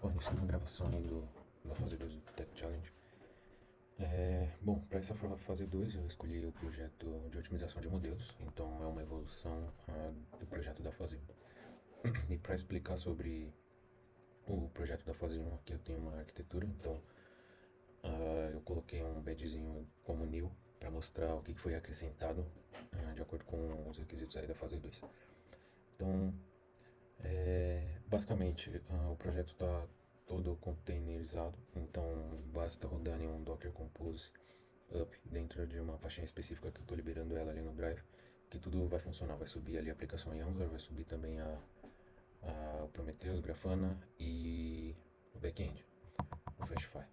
Bom, iniciando a gravação aí da fase 2 do Tech Challenge. Bom, para essa fase 2 eu escolhi o projeto de otimização de modelos, então é uma evolução do projeto da fase 1. E para explicar sobre o projeto da fase 1, aqui eu tenho uma arquitetura, então eu coloquei um badgezinho como new para mostrar o que foi acrescentado de acordo com os requisitos aí da fase 2. Então, basicamente, o projeto está todo containerizado, então basta rodar em um Docker Compose up dentro de uma pastinha específica que eu estou liberando ela ali no Drive, que tudo vai funcionar. Vai subir ali a aplicação em Angular, vai subir também o Prometheus, Grafana e o backend, o Fastify.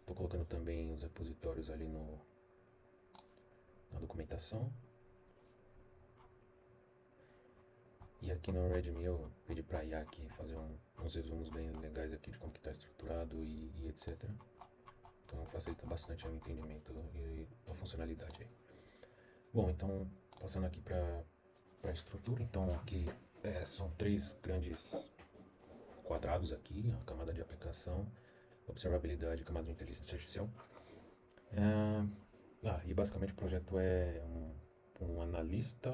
Estou colocando também os repositórios ali na documentação. E aqui no Redmi eu pedi para a IA aqui fazer uns resumos bem legais aqui de como que está estruturado e etc. Então facilita bastante o entendimento e a funcionalidade aí. Bom, então passando aqui para a estrutura, então aqui são três grandes quadrados aqui, a camada de aplicação, observabilidade e camada de inteligência artificial. E basicamente o projeto é um analista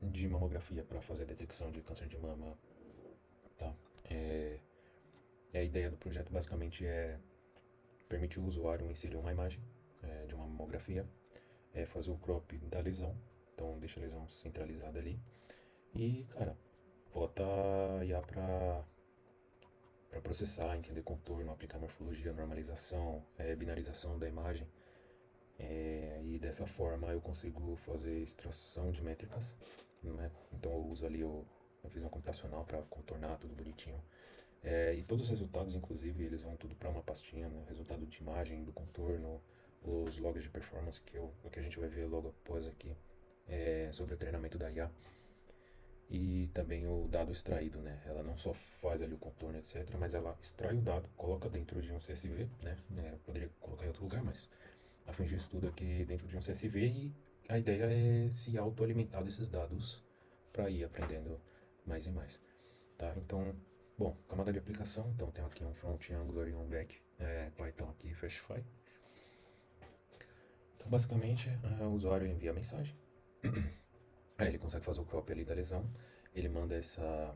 de mamografia para fazer a detecção de câncer de mama. Tá? A ideia do projeto basicamente é permitir o usuário inserir uma imagem de uma mamografia, fazer o crop da lesão, então deixa a lesão centralizada ali, e cara, bota a IA para processar, entender contorno, aplicar morfologia, normalização, binarização da imagem, e dessa forma eu consigo fazer extração de métricas, né? Então eu uso ali a visão computacional para contornar tudo bonitinho. E todos os resultados, inclusive, eles vão tudo para uma pastinha, né? Resultado de imagem, do contorno, os logs de performance, que a gente vai ver logo após aqui, sobre o treinamento da IA. E também o dado extraído, né? Ela não só faz ali o contorno, etc., mas ela extrai o dado, coloca dentro de um CSV, né? Poderia colocar em outro lugar, mas a fim disso tudo aqui dentro de um CSV, e a ideia é se autoalimentar desses dados para ir aprendendo mais e mais, tá? Então, bom, camada de aplicação, então tem aqui um front Angular e um back Python aqui, Fastify. Então, basicamente, o usuário envia a mensagem, aí ele consegue fazer o crop ali da lesão, ele manda essa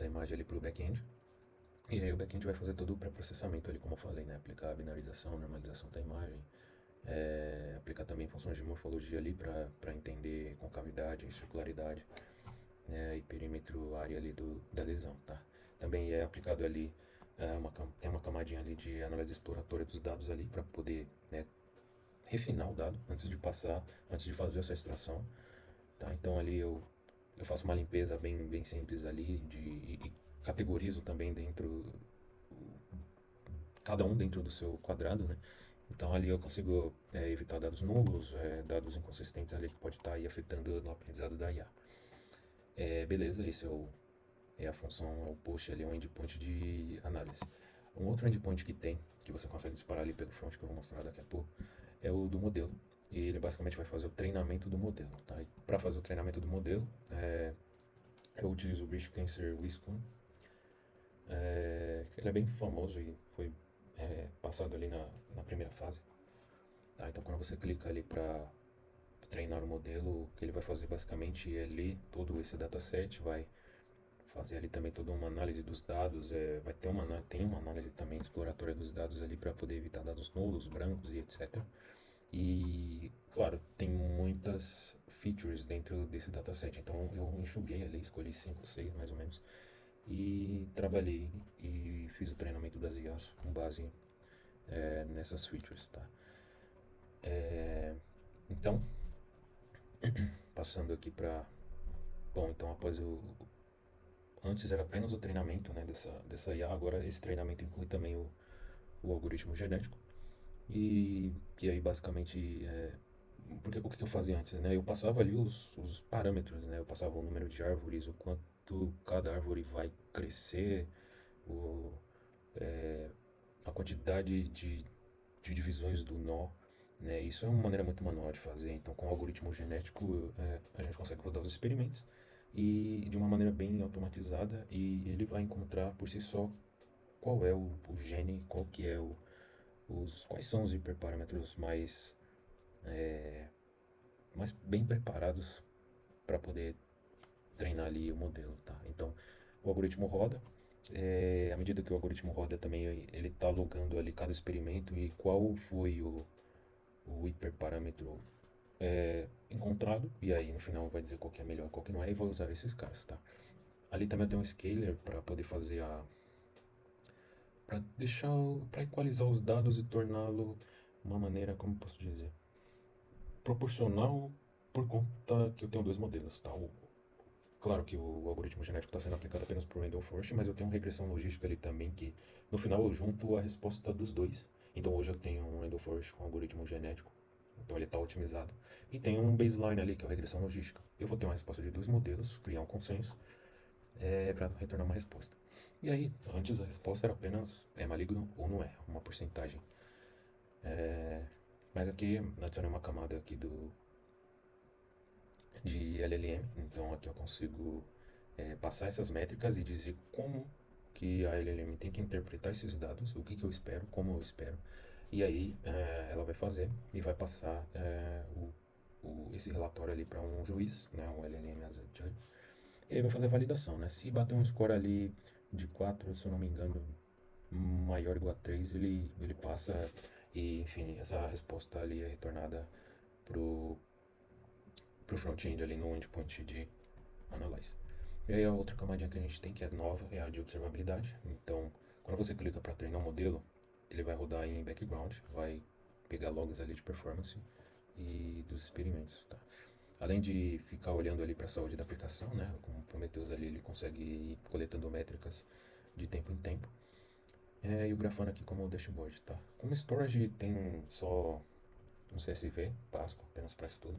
imagem ali para o back-end, e aí o back-end vai fazer todo o pré-processamento ali, como eu falei, né? Aplicar a binarização, normalização da imagem, aplicar também funções de morfologia ali para entender concavidade, circularidade, e perímetro, área ali da lesão, tá? Também é aplicado ali, tem uma camadinha ali de análise exploratória dos dados ali para poder, né, refinar o dado antes de fazer essa extração, tá? Então ali eu faço uma limpeza bem simples ali e categorizo também cada um dentro do seu quadrado, né? Então ali eu consigo evitar dados nulos, dados inconsistentes ali que pode estar aí afetando no aprendizado da IA. Beleza, esse é a função, é o push ali, é um endpoint de análise. Um outro endpoint que tem, que você consegue disparar ali pelo front, que eu vou mostrar daqui a pouco, é o do modelo. E ele basicamente vai fazer o treinamento do modelo, tá? Para fazer o treinamento do modelo, eu utilizo o Rich Cancer Wiscom, que ele é bem famoso e foi passado ali na primeira fase. Tá? Então quando você clica ali para treinar o modelo, o que ele vai fazer basicamente é ler todo esse dataset, vai fazer ali também toda uma análise dos dados, tem uma análise também exploratória dos dados ali para poder evitar dados nulos, brancos e etc. E, claro, tem muitas features dentro desse dataset, então eu enxuguei ali, escolhi 5, 6 mais ou menos, e trabalhei e fiz o treinamento das IAs com base nessas features, tá? Então, passando aqui para... Bom, então após antes era apenas o treinamento, né, dessa IA, agora esse treinamento inclui também o algoritmo genético. E aí basicamente, porque o que eu fazia antes, né? Eu passava ali os parâmetros, né? Eu passava o número de árvores, o quanto cada árvore vai crescer, o, é, a quantidade de divisões do nó, né? Isso é uma maneira muito manual de fazer. Então, com o algoritmo genético, a gente consegue rodar os experimentos e de uma maneira bem automatizada, e ele vai encontrar por si só qual é o gene, qual que é quais são os hiperparâmetros mais bem preparados para poder treinar ali o modelo, tá? Então, o algoritmo roda, à medida que o algoritmo roda também, ele está logando ali cada experimento e qual foi o hiperparâmetro encontrado, e aí no final vai dizer qual que é melhor, qual que não é, e vai usar esses caras, tá? Ali também tem um scaler para poder fazer para deixar, para equalizar os dados e torná-lo uma maneira, como posso dizer, proporcional por conta que eu tenho dois modelos, tá? Claro que o algoritmo genético está sendo aplicado apenas por Randall Forest, mas eu tenho uma regressão logística ali também que no final eu junto a resposta dos dois. Então hoje eu tenho um Randall Forest com algoritmo genético, então ele está otimizado, e tem um baseline ali que é a regressão logística. Eu vou ter uma resposta de dois modelos, criar um consenso para retornar uma resposta. E aí, antes a resposta era apenas é maligno ou não é, uma porcentagem. Mas aqui adicionei uma camada aqui de LLM, então aqui eu consigo passar essas métricas e dizer como que a LLM tem que interpretar esses dados, o que, que eu espero, como eu espero, e aí ela vai fazer e vai passar esse relatório ali para um juiz, né, um LLM as a judge, e aí vai fazer a validação, né? Se bater um score ali de 4, se eu não me engano, maior ou igual a 3, ele passa e, enfim, essa resposta ali é retornada pro, pro front-end ali no endpoint de Analyze. E aí a outra camadinha que a gente tem, que é nova, é a de observabilidade. Então, quando você clica para treinar um modelo, ele vai rodar em background, vai pegar logs ali de performance e dos experimentos, tá? Além de ficar olhando ali para a saúde da aplicação, né? Como o Prometheus ali, ele consegue ir coletando métricas de tempo em tempo. E o Grafana aqui como dashboard, tá? Como storage tem só um CSV básico, apenas para estudo.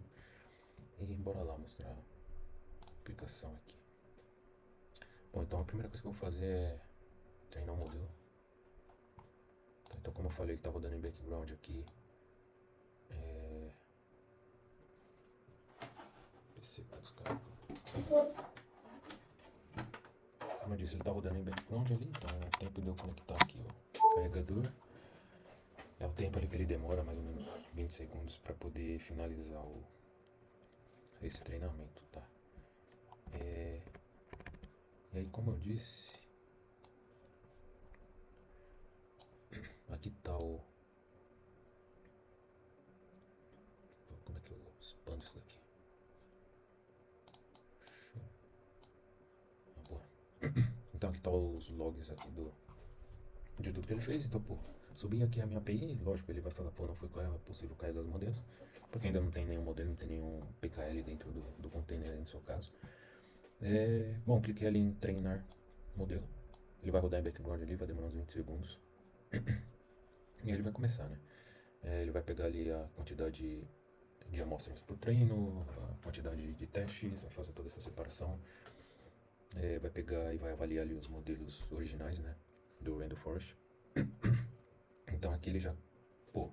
E bora lá mostrar a aplicação aqui. Bom, então a primeira coisa que eu vou fazer é treinar um modelo. Então, como eu falei, ele está rodando em background aqui. PC para descarga. Como eu disse, ele está rodando em background ali, então o tempo de eu conectar aqui o carregador é o tempo ali que ele demora, mais ou menos 20 segundos, para poder finalizar esse treinamento, tá? E aí, como eu disse, aqui tá o... Como é que eu expando isso daqui? Boa. Então aqui tá os logs aqui de tudo que ele fez. Então, pô, subi aqui a minha API, lógico, ele vai falar, pô, não foi possível carregar os modelos, porque ainda não tem nenhum modelo, não tem nenhum PKL dentro do container aí no seu caso. Bom, cliquei ali em treinar modelo. Ele vai rodar em background ali, vai demorar uns 20 segundos. E aí ele vai começar, né? Ele vai pegar ali a quantidade de amostras por treino, a quantidade de testes, vai fazer toda essa separação. Vai pegar e vai avaliar ali os modelos originais, né? Do Randall Forest. Então aqui ele já, pô,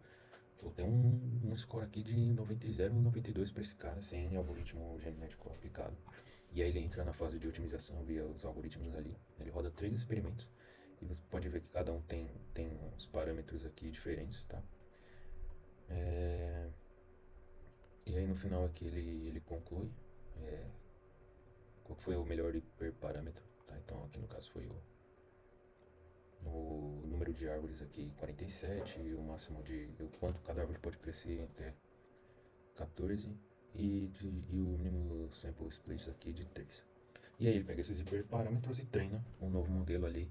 tem um score aqui de 90 e 92 para esse cara, sem algoritmo genético aplicado. E aí ele entra na fase de otimização via os algoritmos ali. Ele roda 3 experimentos e você pode ver que cada um tem uns parâmetros aqui diferentes, tá? E aí no final aqui ele conclui qual foi o melhor hiperparâmetro, tá? Então aqui no caso foi o número de árvores aqui 47, o máximo o quanto cada árvore pode crescer até 14 e o mínimo sample split aqui de 3. E aí ele pega esses hiperparâmetros e treina um novo modelo ali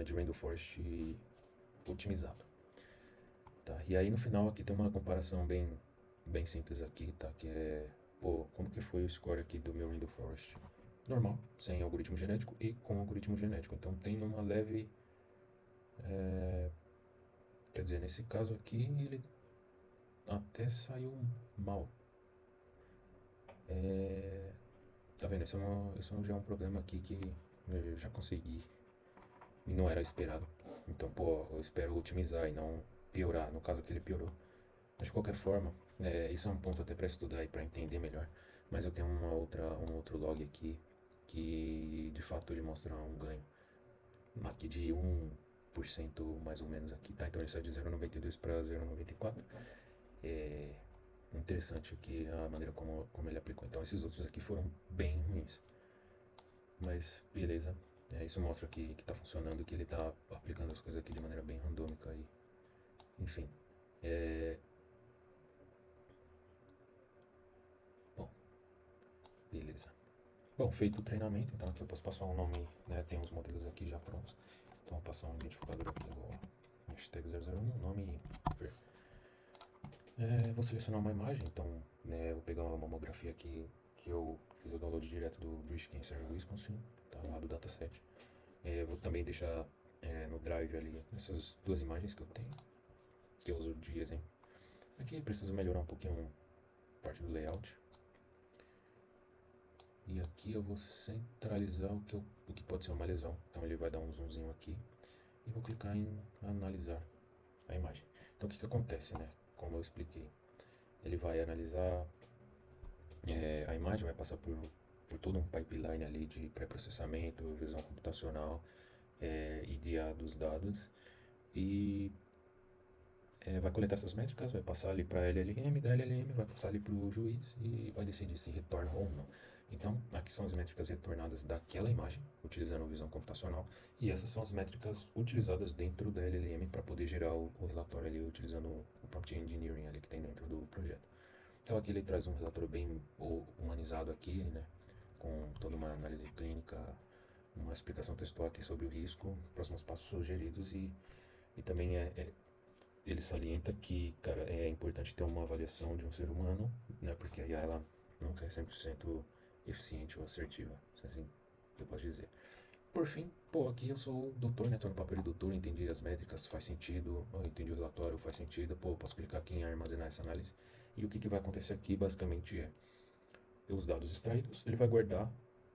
de Randall Forest otimizado. Tá? E aí no final aqui tem uma comparação bem simples aqui, tá? Que é, pô, como que foi o score aqui do meu Randall Forest? Normal, sem algoritmo genético e com algoritmo genético. Então tem uma leve... quer dizer, nesse caso aqui ele até saiu mal. Tá vendo? Isso já é um problema aqui que eu já consegui e não era esperado. Então, pô, eu espero otimizar e não piorar. No caso aqui ele piorou. Mas de qualquer forma, isso é um ponto até para estudar e para entender melhor. Mas eu tenho um outro log aqui que de fato ele mostra um ganho aqui de 1% mais ou menos aqui, tá? Então ele sai de 0,92 para 0,94. É interessante aqui a maneira como ele aplicou. Então esses outros aqui foram bem ruins. Mas beleza. Isso mostra que tá funcionando, que ele tá aplicando as coisas aqui de maneira bem randômica e enfim. Bom, beleza. Bom, feito o treinamento, então aqui eu posso passar um nome, né? Tem uns modelos aqui já prontos. Então eu vou passar um identificador aqui igual hashtag 001, nome e ver. Vou selecionar uma imagem, então né, vou pegar uma mamografia aqui que eu fiz o download direto do British Cancer Wisconsin, tá lá do dataset. Vou também deixar no drive ali essas duas imagens que eu tenho, que eu uso de exemplo. Aqui eu preciso melhorar um pouquinho a parte do layout. E aqui eu vou centralizar o que pode ser uma lesão. Então ele vai dar um zoomzinho aqui. E vou clicar em analisar a imagem. Então o que acontece, né? Como eu expliquei. Ele vai analisar a imagem, vai passar por todo um pipeline ali de pré-processamento, visão computacional, IDA dos dados. E vai coletar essas métricas, vai passar ali para a LLM, da LLM vai passar ali para o juiz e vai decidir se retorna ou não. Então, aqui são as métricas retornadas daquela imagem, utilizando visão computacional, e essas são as métricas utilizadas dentro da LLM para poder gerar o relatório ali, utilizando o prompt engineering ali que tem dentro do projeto. Então aqui ele traz um relatório bem humanizado aqui, né, com toda uma análise clínica, uma explicação textual aqui sobre o risco, próximos passos sugeridos e também ele salienta que, cara, é importante ter uma avaliação de um ser humano, né, porque aí ela nunca é 100% eficiente ou assertiva, assim eu posso dizer. Por fim, pô, aqui eu sou o doutor, né, tô no papel de doutor, entendi as métricas, faz sentido, eu entendi o relatório, faz sentido, pô, posso clicar aqui em armazenar essa análise. E o que vai acontecer aqui, basicamente, os dados extraídos, ele vai guardar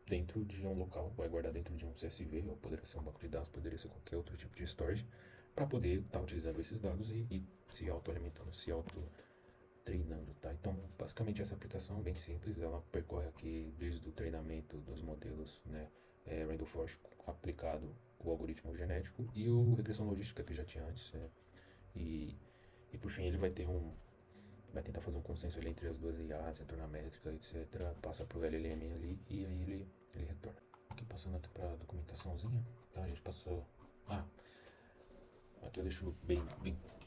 dentro de um local, vai guardar dentro de um CSV, ou poderia ser um banco de dados, poderia ser qualquer outro tipo de storage, para poder estar utilizando esses dados e se autoalimentando, se auto-treinando, tá? Então, basicamente, essa aplicação é bem simples, ela percorre aqui desde o treinamento dos modelos, né, Random Forest aplicado o algoritmo genético e o regressão logística que já tinha antes, e por fim ele vai tentar fazer um consenso ali entre as duas IAs, retorno à métrica, etc. Passa pro LLM ali e aí ele retorna. Aqui passando até pra documentaçãozinha, tá? A gente passou. Aqui eu deixo bem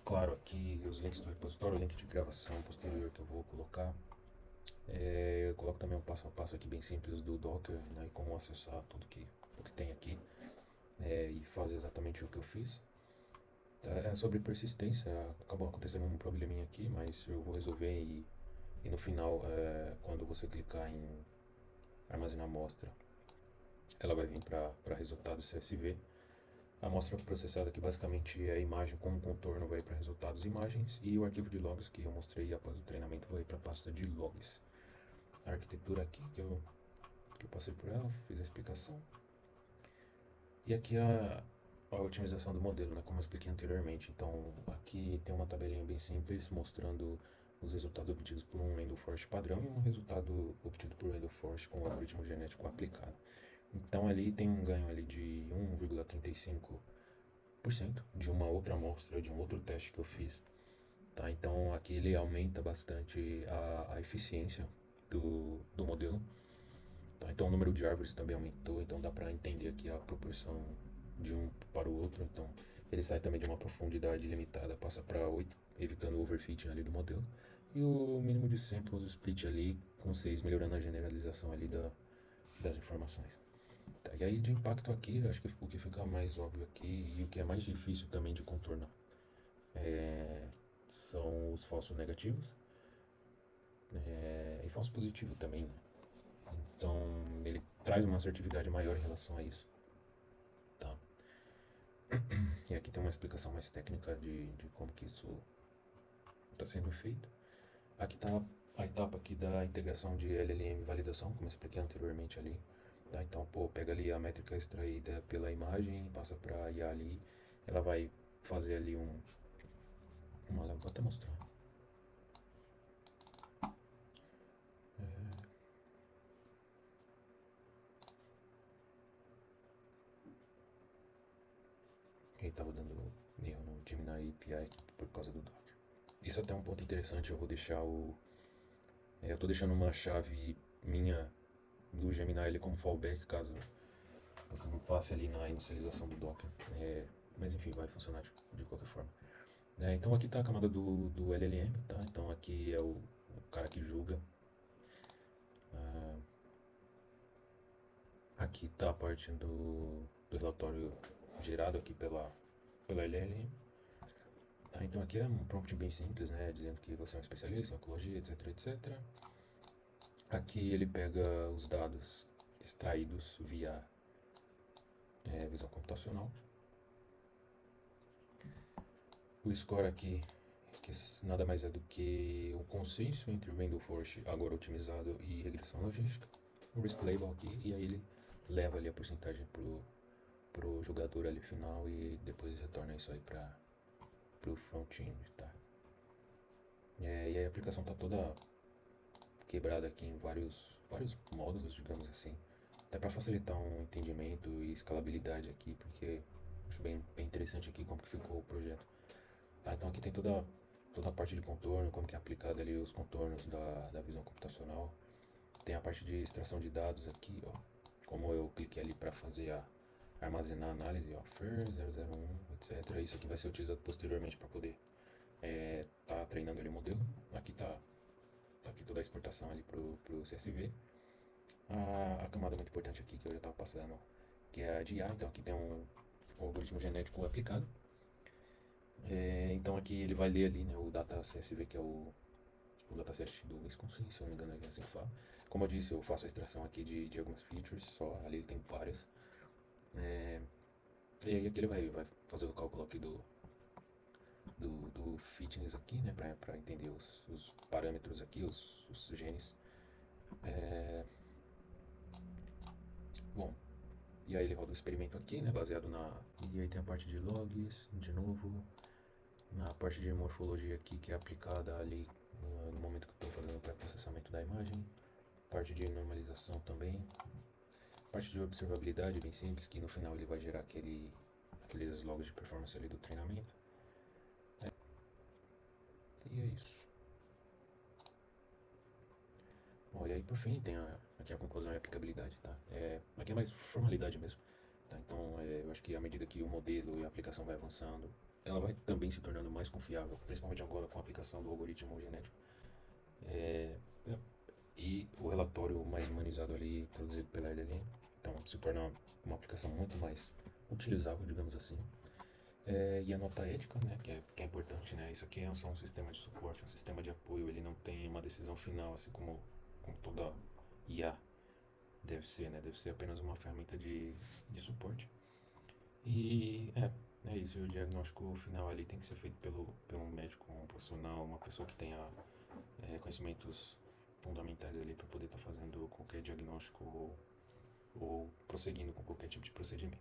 claro aqui os links do repositório, o link de gravação posterior que eu vou colocar. Eu coloco também um passo a passo aqui bem simples do Docker, né? E como acessar tudo o que tem aqui e fazer exatamente o que eu fiz. Sobre persistência, acabou acontecendo um probleminha aqui, mas eu vou resolver e no final, quando você clicar em armazenar amostra, ela vai vir para resultado CSV. A amostra processada aqui basicamente é a imagem com o contorno vai para resultados imagens e o arquivo de logs que eu mostrei após o treinamento vai para a pasta de logs. A arquitetura aqui que eu passei por ela, fiz a explicação. E aqui a otimização do modelo, né, como eu expliquei anteriormente. Então aqui tem uma tabelinha bem simples mostrando os resultados obtidos por um Random Forest padrão e um resultado obtido por Random Forest com o algoritmo genético aplicado. Então ali tem um ganho ali de 1,35% de uma outra amostra, de um outro teste que eu fiz. Tá? Então aqui ele aumenta bastante a eficiência do modelo. Tá? Então o número de árvores também aumentou, então dá para entender aqui a proporção de um para o outro. Então ele sai também de uma profundidade limitada, passa para 8, evitando o overfitting ali do modelo. E o mínimo de samples split ali com 6, melhorando a generalização ali das informações. Tá, e aí de impacto aqui, acho que o que fica mais óbvio aqui e o que é mais difícil também de contornar são os falsos negativos e falso positivo também, né? Então ele traz uma assertividade maior em relação a isso. Tá? E aqui tem uma explicação mais técnica de como que isso está sendo feito. Aqui está a etapa aqui da integração de LLM validação, como eu expliquei anteriormente ali. Tá? Então, pega ali a métrica extraída pela imagem, passa para a IA ali, ela vai fazer ali vou até mostrar. Ele estava dando erro no Gemini API por causa do Docker. Isso é até um ponto interessante, eu vou deixar eu tô deixando uma chave minha do Gemini ele como fallback, caso você não passe ali na inicialização do Docker. Mas enfim, vai funcionar de qualquer forma. Então aqui está a camada do LLM, tá? Então aqui é o cara que julga. Aqui está a parte do relatório gerado aqui pela LLM. Tá? Então aqui é um prompt bem simples, né? Dizendo que você é um especialista em ecologia, etc, etc. Aqui ele pega os dados extraídos via visão computacional. O score aqui, que nada mais é do que o consenso entre o Randall Forest agora otimizado e regressão logística. O risk label aqui, e aí ele leva ali a porcentagem pro jogador ali final e depois retorna isso aí pro front-end, tá? E aí a aplicação tá toda quebrada aqui em vários módulos, digamos assim, até para facilitar um entendimento e escalabilidade aqui, porque acho bem interessante aqui como que ficou o projeto. Tá, então aqui tem toda a parte de contorno, como que é aplicado ali os contornos da visão computacional. Tem a parte de extração de dados aqui, ó, como eu cliquei ali para fazer armazenar a análise, ó, FIR 001, etc. Isso aqui vai ser utilizado posteriormente para poder tá treinando ali o modelo. Aqui tá aqui toda a exportação ali pro CSV. A camada muito importante aqui que eu já estava passando, que é a de IA, então aqui tem um algoritmo genético aplicado. Então aqui ele vai ler ali, né, o data CSV, que é o dataset do Wisconsin, se eu não me engano é assim que fala. Como eu disse, eu faço a extração aqui de algumas features só, ali ele tem várias. E aí aqui ele vai fazer o cálculo aqui do fitness aqui, né, para entender os parâmetros aqui, os genes. Bom, e aí ele roda o experimento aqui, né, baseado E aí tem a parte de logs, de novo, na parte de morfologia aqui, que é aplicada ali no momento que eu estou fazendo o pré-processamento da imagem. Parte de normalização também. Parte de observabilidade, bem simples, que no final ele vai gerar aqueles logs de performance ali do treinamento. E é isso. Bom, e aí por fim tem aqui a conclusão e a aplicabilidade, tá? Aqui é mais formalidade mesmo. Tá? Então eu acho que à medida que o modelo e a aplicação vai avançando, ela vai também se tornando mais confiável, principalmente agora com a aplicação do algoritmo genético. E o relatório mais humanizado ali, produzido pela LLM. Então se torna uma aplicação muito mais utilizável, digamos assim. E a nota ética, né, que é importante, né? Isso aqui é só um sistema de suporte, um sistema de apoio, ele não tem uma decisão final, assim como toda IA deve ser, né? Deve ser apenas uma ferramenta de suporte. E é isso, o diagnóstico final ali tem que ser feito pelo médico, um profissional, uma pessoa que tenha conhecimentos fundamentais ali para poder estar fazendo qualquer diagnóstico ou prosseguindo com qualquer tipo de procedimento.